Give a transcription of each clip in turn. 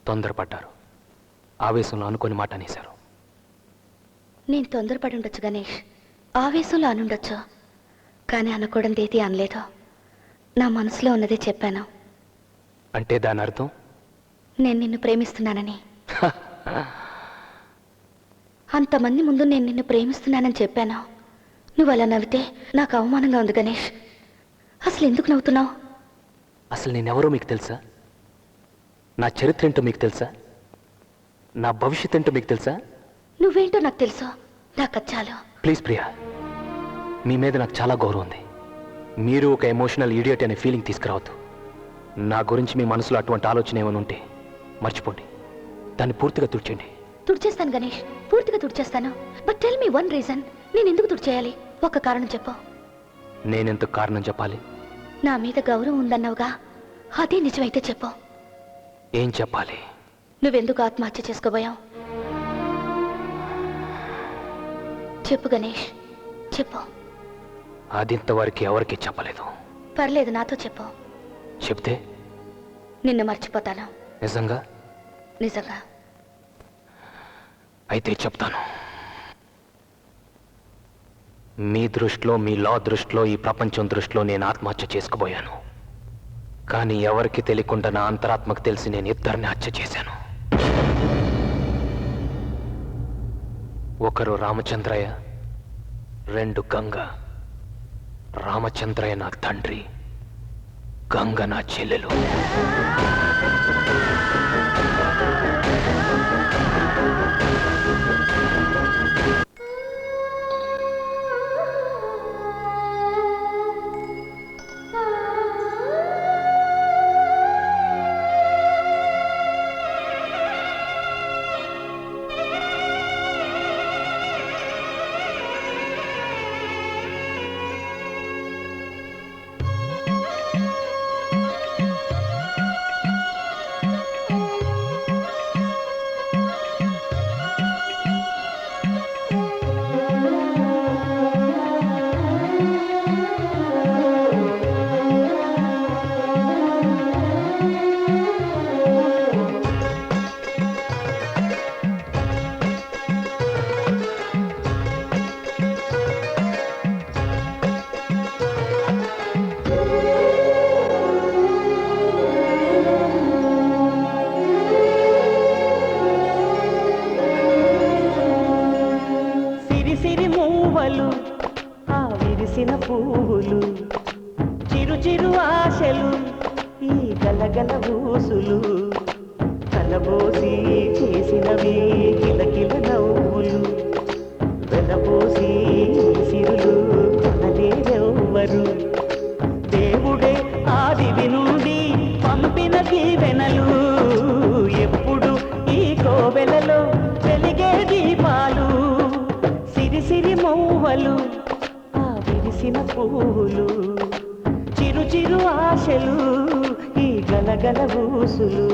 తొందరపడ్డారు. ఆవేశంలో అనుకోని మాట అనేశారు. నేను తొందరపడి ఉండొచ్చు గణేష్, ఆవేశంలో అనుండొచ్చు, కానీ అనకూడదు ఏది అనలేదు. నా మనసులో ఉన్నదే చెప్పాను. అంటే దాని అర్థం నేను నిన్ను ప్రేమిస్తున్నానని. అంతమంది ముందు నేను నిన్ను ప్రేమిస్తున్నానని చెప్పాను. నువ్వు అలా నవ్వితే నాకు అవమానంగా ఉంది గణేష్. అసలు ఎందుకు నవ్వుతున్నావు? అసలు నేనెవరో మీకు తెలుసా? నా చరిత్ర ఏంటో మీకు తెలుసా? నా భవిష్యత్ ఏంటో మీకు తెలుసా? నువ్వేంటో నాకు తెలుసు, నాకు చాలు. ప్లీజ్ ప్రియా, మీ మీద నాకు చాలా గౌరవం ఉంది. మీరు ఒక ఎమోషనల్ ఇడియట్ అనే ఫీలింగ్ తీసుకురావద్దు. నా గురించి మీ మనసులో అటువంటి ఆలోచన ఏమైనా ఉంటే మర్చిపోండి, దాన్ని పూర్తిగా తుడిచేయండి. తుడిచేస్తాను గణేష్, పూర్తిగా తుడిచేస్తాను. But tell me one reason. నేను ఎందుకు తుడిచేయాలి? ఒక కారణం చెప్పు. నేనెందుకు కారణం చెప్పాలి? నా మీద గౌరవం ఉందన్నావుగా, అదే నిజమైతే చెప్పు. ఏం చెప్పాలి? నువ్వెందుకు ఆత్మహత్య చేసుకోబోయావు? చెప్పు గణేష్, చెప్పు. అది ఇంతవరకు ఎవరికి చెప్పలేదు. పర్లేదు, నాతో చెప్పు. చెప్తే నిన్ను మర్చిపోతాను. నిజంగా? నిజంగా. అయితే చెప్తాను. మీ దృష్టిలో, మీ లా దృష్టిలో, ఈ ప్రపంచం దృష్టిలో నేను ఆత్మహత్య చేసుకోబోయాను. కానీ ఎవరికి తెలియకుండా నా అంతరాత్మకు తెలిసి నేను ఇద్దరిని హత్య చేశాను. ఒకరు రామచంద్రయ్య, రెండు గంగ. రామచంద్రయ్య నా తండ్రి, గంగ నా చెల్లెలు. ఆ విరిసిన పువ్వులు, చిరు చిరు ఆశలు, ఈ గలగల ఊసులు, కలబోసి చేసినవి కిలకిల నవ్వులు, వెలబోసి సిరులు కొనలేరెవ్వరు. దేవుడే ఆదివి నుండి పంపిన దీవెనలు, ఎప్పుడు ఈ కోవెలలో వెలిగే దీపాలు. సిరి మౌవలు, ఆ విరిసిన పువ్వులు, చిరు చిరు ఆశలు, ఈ గలగల ఊసులు.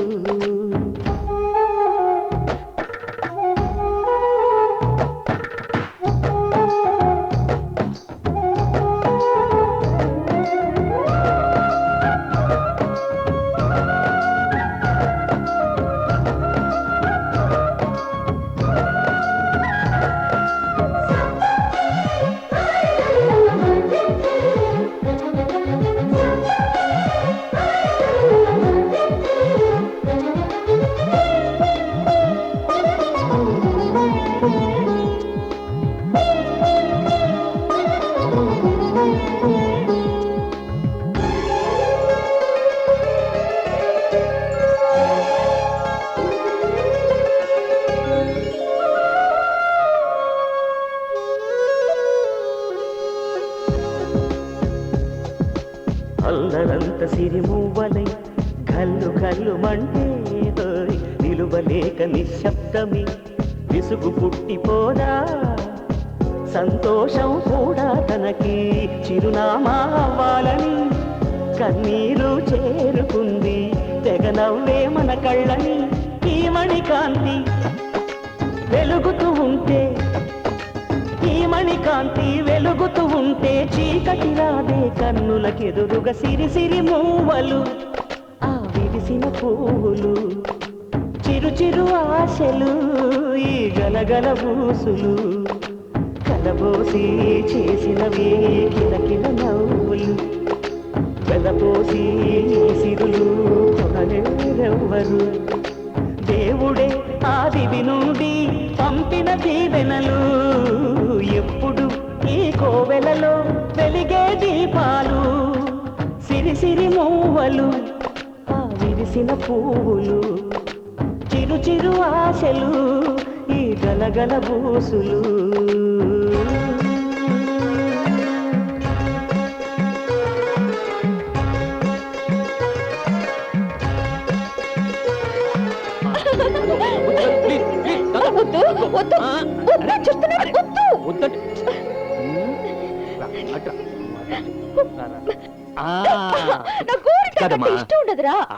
అల్లరంత సిరిమువ్వలై గల్లు గల్లు మంటే నిలువలేక నిశ్శబ్దమి విసుగు పుట్టిపోదా. సంతోషం కూడా తనకి చిరునామా అవ్వాలని కన్నీరు చేరుకుంది, తెగ నవ్వే మన కళ్ళని. ఈ మణికాంతి వెలుగుతూ ఉంటే, ఈ మణికాంతి వెలుగుతూ ఉంటే చీకటి రాదే కన్నులకెదురుగా. సిరి సిరి మూవలు, ఆ విరిసిన పువ్వులు, చిరు చిరు ఆశలు ఈ గలగల బూసులు కలబోసి చేసినవి కిలకిల నవ్వులు వెలపోసి సిరులు కొనలేరెవ్వరు దేవుడే ఆదివి నుండి పంపిన దీవెనలు ఎప్పుడు ఈ కోవెలలో వెలిగే దీపాలు సిరి సిరి మూవలు ఆ విరిసిన పువ్వులు చిరు చిరు ఆశలు ఈ గలగల బూసులు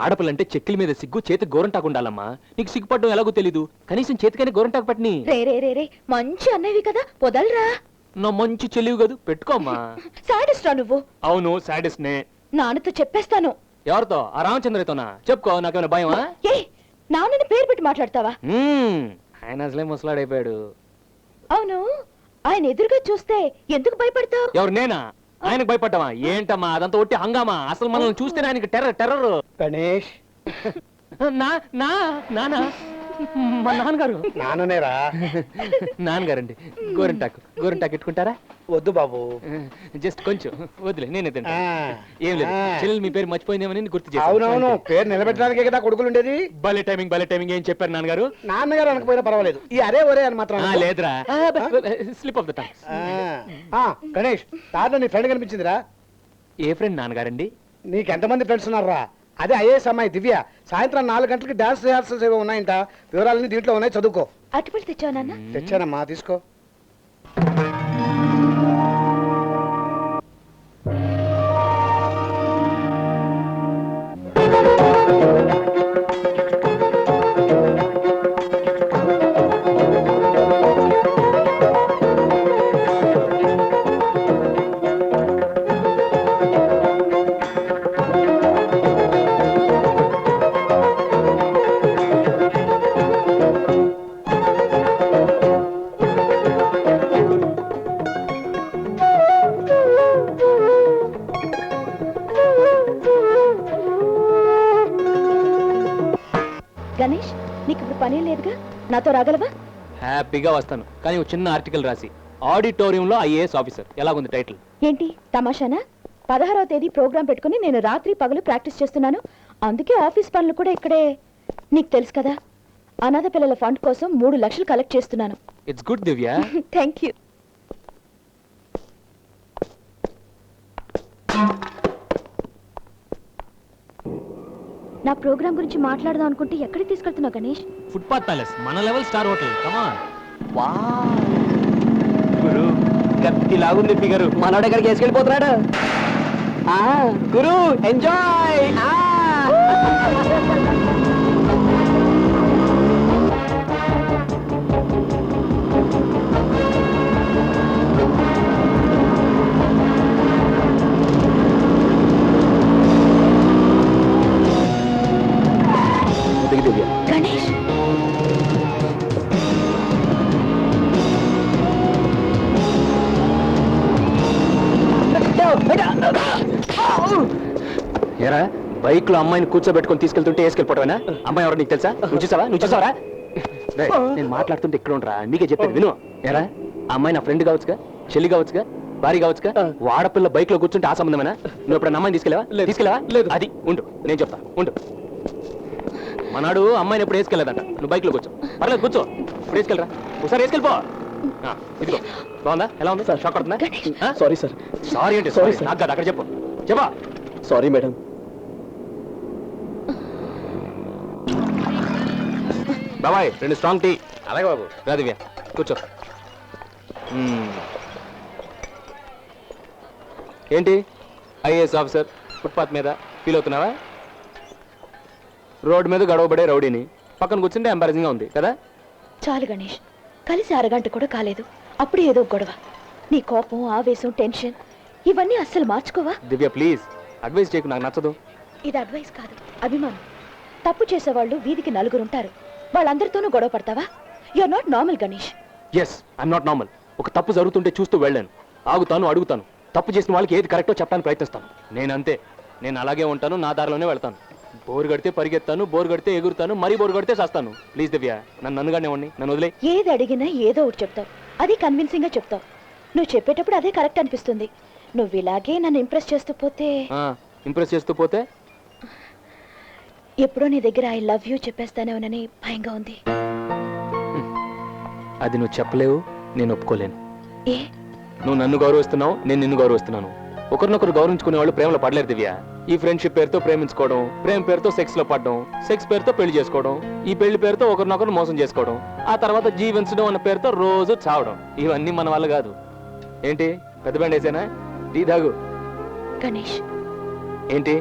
ఆడపిల్లంటే చెక్కిల మీద సిగ్గు చేతి గోరంటాకు ఉండాలమ్మా. నీకు సిగ్గుపడడం ఎలాగో తెలీదు. కనీసం చేతికైనా గోరంటాకు పట్టిని. రే మంచి అన్నవి కదా వదలరా. నా మంచి చెల్లివి కాదు, పెట్టుకోమ్మా. సాడిస్టా నువ్వు? అవును, సాడిస్ట్ నే. నాన్నతో చెప్పేస్తాను. ఎవరితో? ఆ రామచంద్రతోనా? చెప్పుకో, నాకేమైనా భయమా? ఏ నాన్నని పేరు పెట్టి మాట్లాడతావా? ఆయన అసలే ముసలాడైపోయాడు. అవును, ఆయన ఎదురుగా చూస్తే ఎందుకు భయపడతావు? ఎవరు, నేనా? ఆయనకు భయపడ్డావా? ఏంటమ్మా అదంతా ఒట్టి హంగామా. అసలు మనల్ని చూస్తేనే ఆయనకి టెర్రర్. గణేష్, నానా మా నాన్నగారు. నాన్ననేరా? నాన్నగారండి. గోరంటాకు ఎట్టుకుంటారా? వద్దు బాబు, జస్ట్ కొంచెం వదిలే, నేనే తింటా. ఆ, ఏం లేదు, ఆ. చెల్లెలు మీ పేరు మర్చిపోయిందేమని గుర్తు చేశాను. అవునవును, పేరు నిలబెట్టడానికే కదా కొడుకులు ఉండేది. భలే టైమింగ్ ఏం చెప్పారు నాన్నగారు? నాన్నగారు అనకపోయినా పర్వాలేదు, ఈ అరే ఒరే అని మాత్రం ఆ, అనుకో. లేదురా, slip of the tongue. Ganesh, దాంట్లో నీ ఫ్రెండ్ కనిపించిందిరా? ఏ ఫ్రెండ్ నాన్నగారండి? నీకెంతమంది ఫ్రెండ్స్ ఉన్నారా? అదే ఐఏఎస్ అమ్మాయి దివ్య. సాయంత్రం 4 గంటలకి డాన్స్ రిహార్సల్స్ ఏవో ఉన్నాయంట. వివరాలన్నీ దీంట్లో ఉన్నాయి, చదువుకో. అటుపడి తెచ్చావు నాన్న? తెచ్చానమ్మా, తీసుకో. గణేష్, నీకు ఇప్పుడు పని లేదుగా, నాతో రాగలవా? హ్యాపీగా వస్తాను, కానీ ఒక చిన్న ఆర్టికల్ రాసి ఆడిటోరియంలో ఐఏఎస్ ఆఫీసర్. ఎలాగుంది టైటిల్? ఏంటి తమాషానా? 16వ తేదీ ప్రోగ్రాం పెట్టుకుని నేను రాత్రి పగలు ప్రాక్టీస్ చేస్తున్నాను. అందుకే ఆఫీస్ పనులు కూడా ఇక్కడే. నీకు తెలుసు కదా, అనాథ పిల్లల ఫండ్ కోసం 3 లక్షలు కలెక్ట్ చేస్తున్నాను. It's good Divya. Thank you. నా ప్రోగ్రాం గురించి మాట్లాడదాం అనుకుంటే ఎక్కడికి తీసుకెళ్తున్నావు గణేష్? ఫుట్పాత్ ప్యాలెస్, మన లెవెల్ స్టార్ హోటల్. కమాన్. గురు, గట్టి లాగుంది ఫిగరు. మనోడు ఎక్కడికి వేసుకెళ్ళిపోతున్నాడు. గురు, ఎంజాయ్. దివ్య. గణేష్, ఏరా, బైక్ లో అమ్మాయిని కూర్చోబెట్టుకొని తీసుకెళ్తుంటే వేసుకెళ్ళిపోవటమేనా? అమ్మాయి ఎవరో నీకు తెలుసా? నువ్వు చూసావా? రేయ్, నేను మాట్లాడుతుంటే ఇక్కడ ఉండరా, మీకే చెప్పేది విను. ఏరా, ఆ అమ్మాయి నా ఫ్రెండ్ కావచ్చుగా, చెల్లి కావచ్చుగా, భార్య కావచ్చుగా. వాడపిల్ల బైక్ లో కూర్చుంటే ఆ సంబంధమేనా? నువ్వు ఇప్పుడు అమ్మాయిని తీసుకెళ్ళవా? లేదు. అది ఉండు, నేను చెప్తా, ఉండు. మనాడు అమ్మాయిని ఎప్పుడు వేసుకెళ్ళదంట. నువ్వు బైక్ లో కూర్చో, పర్లేదు కూర్చో. ఇప్పుడు వేసుకెళ్ళరా, ఒకసారి వేసుకెళ్ళిపో. ఇదిగో, బాగుందా? ఎలా ఉంది? షాక్ కొడుతుందా? Sorry sir. సారీ అంటే సారీ నాకు కాదు, అక్కడ చెప్పా. Sorry madam. బాబాయ్, 2 స్ట్రాంగ్ టీ. అలాగే బాబు. రా దివ్య, కూర్చో. ఏంటి ఐఏఎస్ ఆఫీసర్ ఫుట్పాత్ మీద ఫీల్ అవుతున్నావా? రోడ్డు మీద గడవబడే రౌడీని పక్కన కూర్చుంటే ఎంబారసింగ్గా ఉంది కదా? చాలు గణేష్, కలిసి 1 గంట కూడా కాలేదు, అప్పుడు ఏదో గొడవ. నీ కోపం, ఆవేశం, టెన్షన్ ఇవన్నీ అస్సలు మార్చుకోవా? దివ్య ప్లీజ్, అడ్వైస్ చేయకు, నాకు నచ్చదు. ఇది అడ్వైస్ కాదు, అభిమానం. తప్పు చేసేవాళ్ళు వీధికి 4 ఉంటారు, వాళ్ళందరితోనూ గొడవ పడతావా? You're not normal Ganesh. Yes I'm not normal. ఒక తప్పు జరుగుతుంటే చూస్తూ వెళ్ళాను, ఆగుతాను, అడుగుతాను. తప్పు చేసిన వాళ్ళకి ఏది కరెక్టో చెప్పడానికి ప్రయత్నిస్తాను. నేను అంతే, నేను అలాగే ఉంటాను, నా దారిలోనే వెళ్తాను. బోరు కడితే పరిగెత్తాను, బోరు కడితే ఎగురుతాను, మరీ బోరు కడితే చేస్తాను. ప్లీజ్ దివ్య, నన్నుగానే ఉండి, నన్ను వదిలే. ఏది అడిగినా ఏదో ఒకటి చెప్తావు, అది కన్విన్సింగ్ గా చెప్తావు. నువ్వు చెప్పేటప్పుడు అదే కరెక్ట్ అనిపిస్తుంది. నువ్వు ఇలాగే నన్ను ఇంప్రెస్ చేస్తూ పోతే ఇంప్రెస్ చేస్తూ పోతే ఎప్పుడో నీ దగ్గర ఐ లవ్ యూ చెప్పేస్తానేమోనని భయంగా ఉంది. అది నువ్వు చెప్పలేవు, నేను ఒప్పుకోలేను. ఏ? నువ్వు నన్ను గౌరవిస్తున్నావు, నేను నిన్ను గౌరవిస్తున్నాను. ఒకరినొకరు గౌరవించుకునే వాళ్ళు ప్రేమలో పడలేరు దివ్య. ఈ ఫ్రెండ్షిప్ పేరుతో ప్రేమించుకోవడం, ప్రేమ పేరుతో సెక్స్ లో పడడం, సెక్స్ పేరుతో పెళ్లి చేసుకోవడం, ఈ పెళ్లి పేరుతో ఒకరినొకరు మోసం చేసుకోవడం, ఆ తర్వాత జీవించడం అన్న పేరుతో రోజు చావడం, ఇవన్నీ మన వల్ల కాదు. ఏంటి పెద్ద బండి వేసేనా? టీ తాగు. గణేష్, ఏంటి?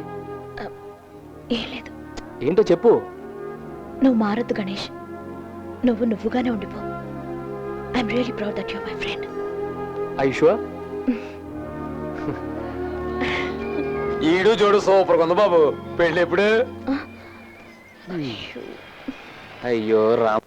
ఏం లేదు. ఏంటో చెప్పు. నువ్వు మారద్దు గణేష్, నువ్వుగానే ఉండిపో. I'm really proud that you are my friend. I sure? ఈడు చూడు సూపర్ కొంద బాబు. పెళ్ళి ఎప్పుడు? అయ్యో రామ్.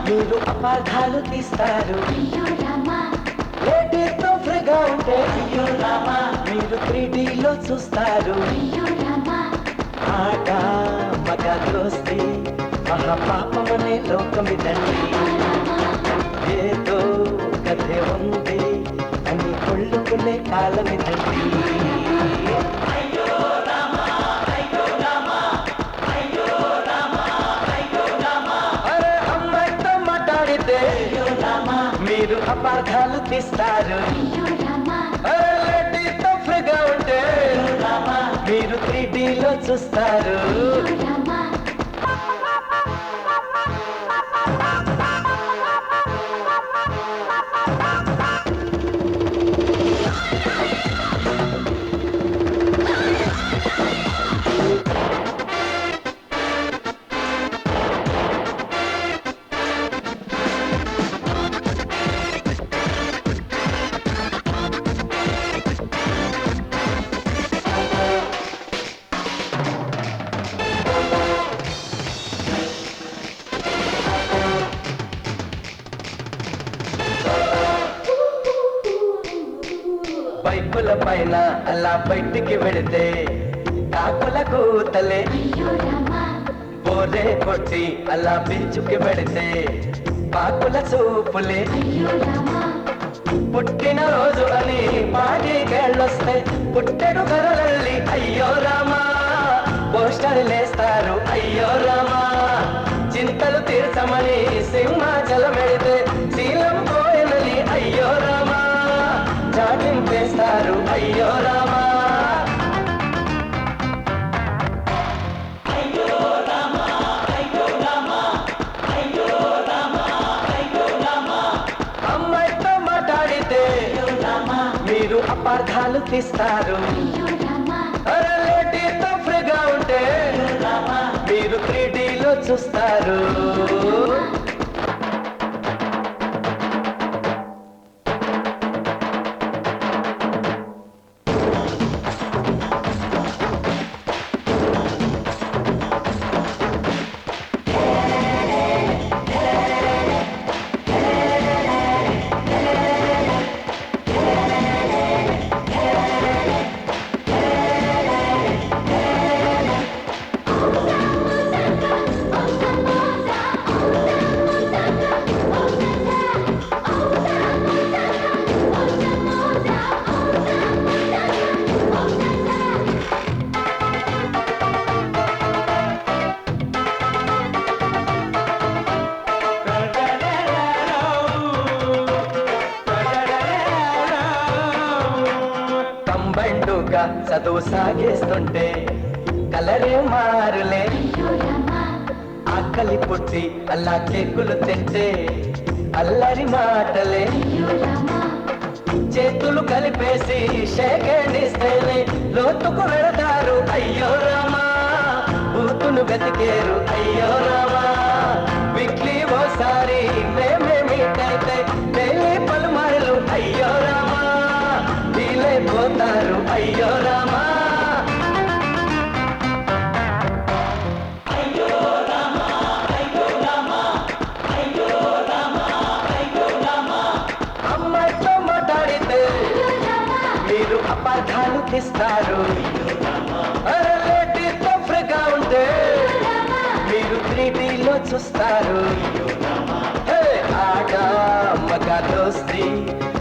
మీరు అపార్థాలు తీస్తారు, లేడీతో ఫ్రీగా ఉంటే అయ్యో రామా మీరు 3Dలో చూస్తారు. ఆట మగ దోస్తి మహాపాపమనే లోకమిదండి, ఏదో కథే ఉంది అని కొళ్ళుకునే కాలమిదండి. మీరు అపార్థాలు తీస్తారు, లేడీతో ఫ్రీగా ఉంటే మీరు 3Dలో చూస్తారు. బైకుల పైన అలా బయటికి వెళితే కాకుల కూతలే, బోరే కొట్టి అలా బీచుకి వెళితే పాకుల చూపులే. పుట్టిన రోజు అని పాటికెళ్ళొస్తే పుట్టెడు గరలల్లి అయ్యో రామా పోస్టర్ లేస్తారు అయ్యో రామా. చింతలు తీర్చమని సింహాచలం వెళితే శీలం పోయినని అయ్యో రామా చాటింపేస్తారు అయ్యో రామా. అమ్మాయితో మాట్లాడితే మీరు అపార్థాలు తీస్తారు, లేడీతో ఫ్రీగా ఉంటే మీరు 3Dలో చూస్తారు. కంబైండుగా చదువు సాగిస్తుంటే కలరే మారులే, ఆ ఆకలి పుట్టి అల్లా కేకులు తింటే అల్లరి మాటలే చేతులు కలిపేసి షేకేనిస్తేనే లోతుకు వెళతారు అయ్యో రామా బూతును వెతికేరు అయ్యో రామా వీక్లీ ఓసారి మేమే మీట్ అయితే డైలీ పలుమార్లు అయ్యో రామా వీలైపోతారు అయ్యో రామా అమ్మాయితో మాట్లాడితే మీరు అపార్థాలు తీస్తారు లేడీతో ఫ్రీగా ఉంటే మీరు 3Dలో చూస్తారు ఆడ మగ దోస్తి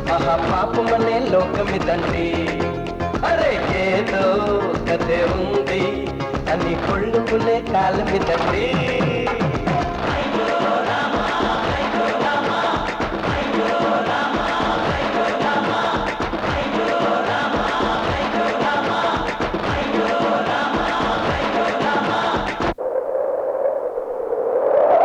మహాపాపమనే లోకమిదండి అరే ఏదో కథే ఉంది అని కొళ్ళుకునే కాలమిదండి